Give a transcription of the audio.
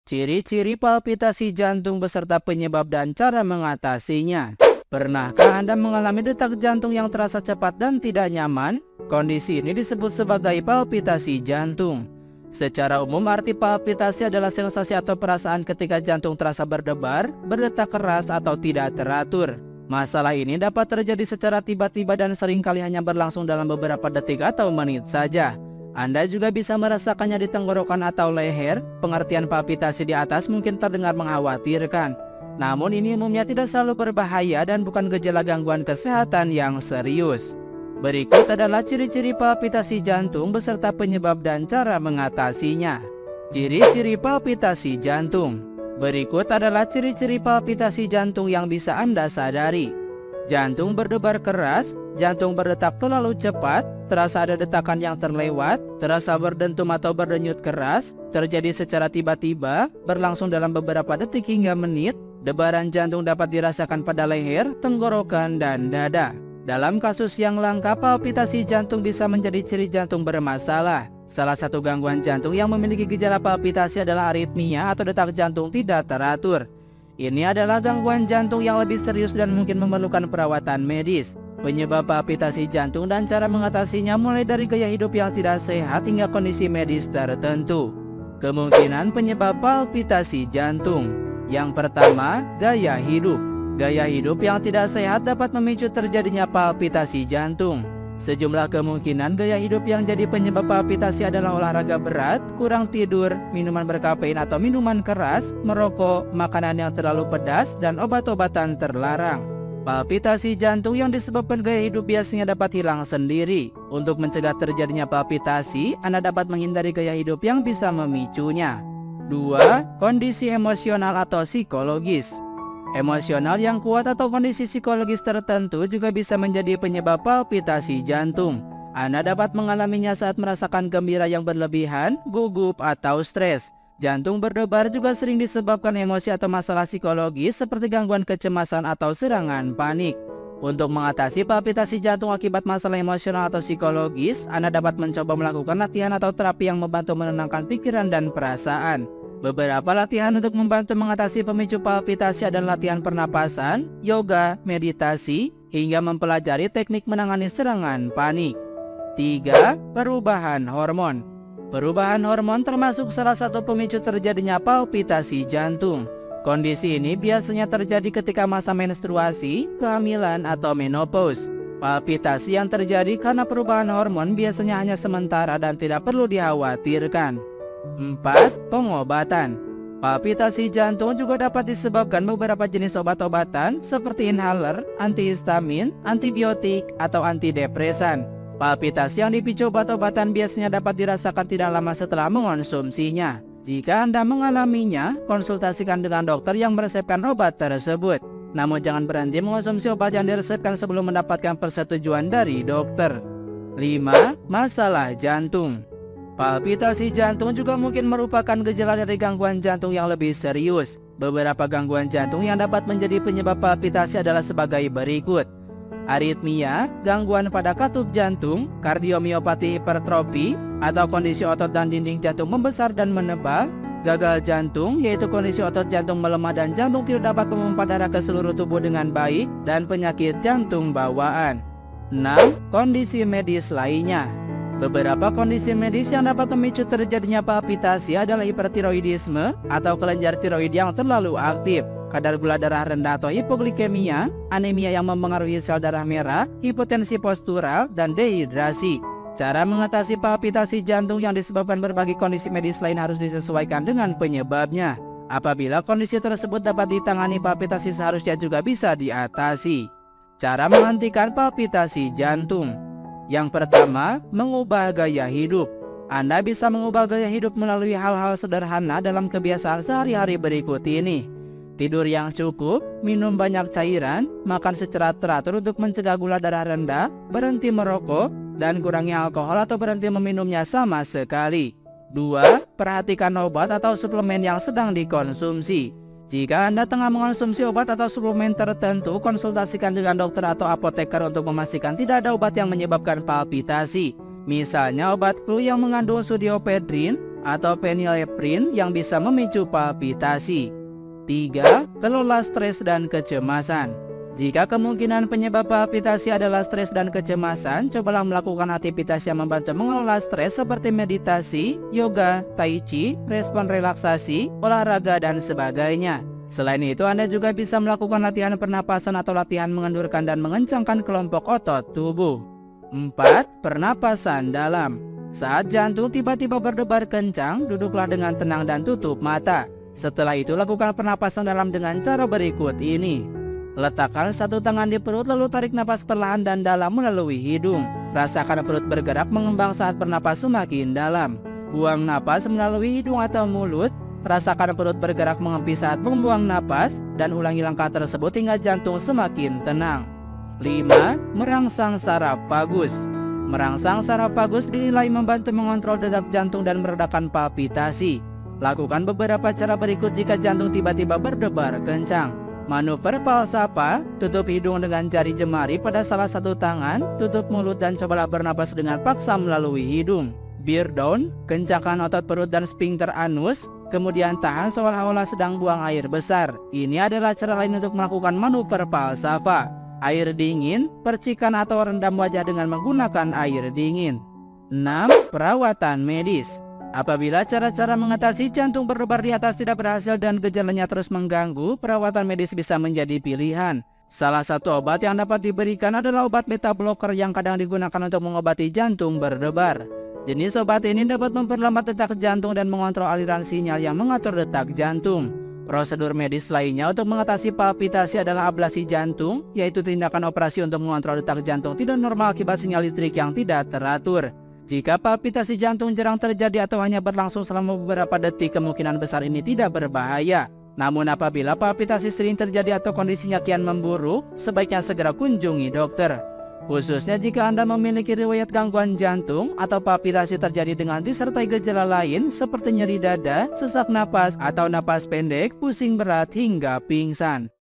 Ciri-ciri palpitasi jantung beserta penyebab dan cara mengatasinya. Pernahkah Anda mengalami detak jantung yang terasa cepat dan tidak nyaman? Kondisi ini disebut sebagai palpitasi jantung. Secara umum, arti palpitasi adalah sensasi atau perasaan ketika jantung terasa berdebar, berdetak keras, atau tidak teratur. Masalah ini dapat terjadi secara tiba-tiba dan seringkali hanya berlangsung dalam beberapa detik atau menit saja. Anda juga bisa merasakannya di tenggorokan atau leher. Pengertian palpitasi di atas mungkin terdengar mengkhawatirkan. Namun ini umumnya tidak selalu berbahaya dan bukan gejala gangguan kesehatan yang serius. Berikut adalah ciri-ciri palpitasi jantung beserta penyebab dan cara mengatasinya. Ciri-ciri palpitasi jantung. Berikut adalah ciri-ciri palpitasi jantung yang bisa Anda sadari. Jantung berdebar keras, jantung berdetak terlalu cepat, terasa ada detakan yang terlewat, terasa berdentum atau berdenyut keras, terjadi secara tiba-tiba, berlangsung dalam beberapa detik hingga menit. Debaran jantung dapat dirasakan pada leher, tenggorokan, dan dada. Dalam kasus yang langka, palpitasi jantung bisa menjadi ciri jantung bermasalah. Salah satu gangguan jantung yang memiliki gejala palpitasi adalah aritmia atau detak jantung tidak teratur. Ini adalah gangguan jantung yang lebih serius dan mungkin memerlukan perawatan medis. Penyebab palpitasi jantung dan cara mengatasinya mulai dari gaya hidup yang tidak sehat hingga kondisi medis tertentu. Kemungkinan penyebab palpitasi jantung. Yang pertama, gaya hidup. Gaya hidup yang tidak sehat dapat memicu terjadinya palpitasi jantung. Sejumlah kemungkinan gaya hidup yang jadi penyebab palpitasi adalah olahraga berat, kurang tidur, minuman berkafein atau minuman keras, merokok, makanan yang terlalu pedas, dan obat-obatan terlarang. Palpitasi jantung yang disebabkan gaya hidup biasanya dapat hilang sendiri. Untuk mencegah terjadinya palpitasi, Anda dapat menghindari gaya hidup yang bisa memicunya. 2. Kondisi emosional atau psikologis. Emosional yang kuat atau kondisi psikologis tertentu juga bisa menjadi penyebab palpitasi jantung. Anda dapat mengalaminya saat merasakan gembira yang berlebihan, gugup, atau stres. Jantung berdebar juga sering disebabkan emosi atau masalah psikologis seperti gangguan kecemasan atau serangan panik. Untuk mengatasi palpitasi jantung akibat masalah emosional atau psikologis, Anda dapat mencoba melakukan latihan atau terapi yang membantu menenangkan pikiran dan perasaan. Beberapa latihan untuk membantu mengatasi pemicu palpitasi adalah latihan pernapasan, yoga, meditasi, hingga mempelajari teknik menangani serangan panik. 3. Perubahan hormon. Perubahan hormon termasuk salah satu pemicu terjadinya palpitasi jantung. Kondisi ini biasanya terjadi ketika masa menstruasi, kehamilan, atau menopause. Palpitasi yang terjadi karena perubahan hormon biasanya hanya sementara dan tidak perlu dikhawatirkan. 4. Pengobatan. Palpitasi jantung juga dapat disebabkan beberapa jenis obat-obatan seperti inhaler, antihistamin, antibiotik, atau antidepresan. Palpitasi yang dipicu obat-obatan biasanya dapat dirasakan tidak lama setelah mengonsumsinya. Jika Anda mengalaminya, konsultasikan dengan dokter yang meresepkan obat tersebut. Namun jangan berhenti mengonsumsi obat yang diresepkan sebelum mendapatkan persetujuan dari dokter. 5. Masalah jantung. Palpitasi jantung juga mungkin merupakan gejala dari gangguan jantung yang lebih serius. Beberapa gangguan jantung yang dapat menjadi penyebab palpitasi adalah sebagai berikut. Aritmia, gangguan pada katup jantung, kardiomiopati hipertrofi, atau kondisi otot dan dinding jantung membesar dan menebal, gagal jantung, yaitu kondisi otot jantung melemah dan jantung tidak dapat memompa darah ke seluruh tubuh dengan baik, dan penyakit jantung bawaan. 6. Kondisi medis lainnya. Beberapa kondisi medis yang dapat memicu terjadinya palpitasi adalah hipertiroidisme atau kelenjar tiroid yang terlalu aktif, kadar gula darah rendah atau hipoglikemia, anemia yang mempengaruhi sel darah merah, hipotensi postural, dan dehidrasi. Cara mengatasi palpitasi jantung yang disebabkan berbagai kondisi medis lain harus disesuaikan dengan penyebabnya. Apabila kondisi tersebut dapat ditangani, palpitasi seharusnya juga bisa diatasi. Cara menghentikan palpitasi jantung. Yang pertama, mengubah gaya hidup. Anda bisa mengubah gaya hidup melalui hal-hal sederhana dalam kebiasaan sehari-hari berikut ini. Tidur yang cukup, minum banyak cairan, makan secara teratur untuk mencegah gula darah rendah, berhenti merokok, dan kurangi alkohol atau berhenti meminumnya sama sekali. 2. Perhatikan obat atau suplemen yang sedang dikonsumsi. Jika Anda tengah mengonsumsi obat atau suplemen tertentu, konsultasikan dengan dokter atau apoteker untuk memastikan tidak ada obat yang menyebabkan palpitasi. Misalnya obat flu yang mengandung pseudoephedrine atau phenylephrine yang bisa memicu palpitasi. 3. Kelola stres dan kecemasan. Jika kemungkinan penyebab palpitasi adalah stres dan kecemasan, cobalah melakukan aktivitas yang membantu mengelola stres seperti meditasi, yoga, tai chi, respon relaksasi, olahraga, dan sebagainya. Selain itu, Anda juga bisa melakukan latihan pernapasan atau latihan mengendurkan dan mengencangkan kelompok otot tubuh. 4. Pernapasan dalam. Saat jantung tiba-tiba berdebar kencang, duduklah dengan tenang dan tutup mata. Setelah itu, lakukan pernapasan dalam dengan cara berikut ini. Letakkan satu tangan di perut lalu tarik napas perlahan dan dalam melalui hidung. Rasakan perut bergerak mengembang saat bernapas semakin dalam. Buang napas melalui hidung atau mulut. Rasakan perut bergerak mengempis saat membuang napas dan ulangi langkah tersebut hingga jantung semakin tenang. 5. Merangsang saraf vagus. Merangsang saraf vagus dinilai membantu mengontrol detak jantung dan meredakan palpitasi. Lakukan beberapa cara berikut jika jantung tiba-tiba berdebar kencang. Manuver Falsafah, tutup hidung dengan jari jemari pada salah satu tangan, tutup mulut dan cobalah bernapas dengan paksa melalui hidung. Bear down, kencangkan otot perut dan sphincter anus, kemudian tahan seolah-olah sedang buang air besar. Ini adalah cara lain untuk melakukan manuver Falsafah. Air dingin, percikan atau rendam wajah dengan menggunakan air dingin. 6. Perawatan medis. Apabila cara-cara mengatasi jantung berdebar di atas tidak berhasil dan gejalanya terus mengganggu, perawatan medis bisa menjadi pilihan. Salah satu obat yang dapat diberikan adalah obat beta blocker yang kadang digunakan untuk mengobati jantung berdebar. Jenis obat ini dapat memperlambat detak jantung dan mengontrol aliran sinyal yang mengatur detak jantung. Prosedur medis lainnya untuk mengatasi palpitasi adalah ablasi jantung, yaitu tindakan operasi untuk mengontrol detak jantung tidak normal akibat sinyal listrik yang tidak teratur. Jika palpitasi jantung jarang terjadi atau hanya berlangsung selama beberapa detik, kemungkinan besar ini tidak berbahaya. Namun apabila palpitasi sering terjadi atau kondisinya kian memburuk, sebaiknya segera kunjungi dokter. Khususnya jika Anda memiliki riwayat gangguan jantung atau palpitasi terjadi dengan disertai gejala lain seperti nyeri dada, sesak napas, atau napas pendek, pusing berat, hingga pingsan.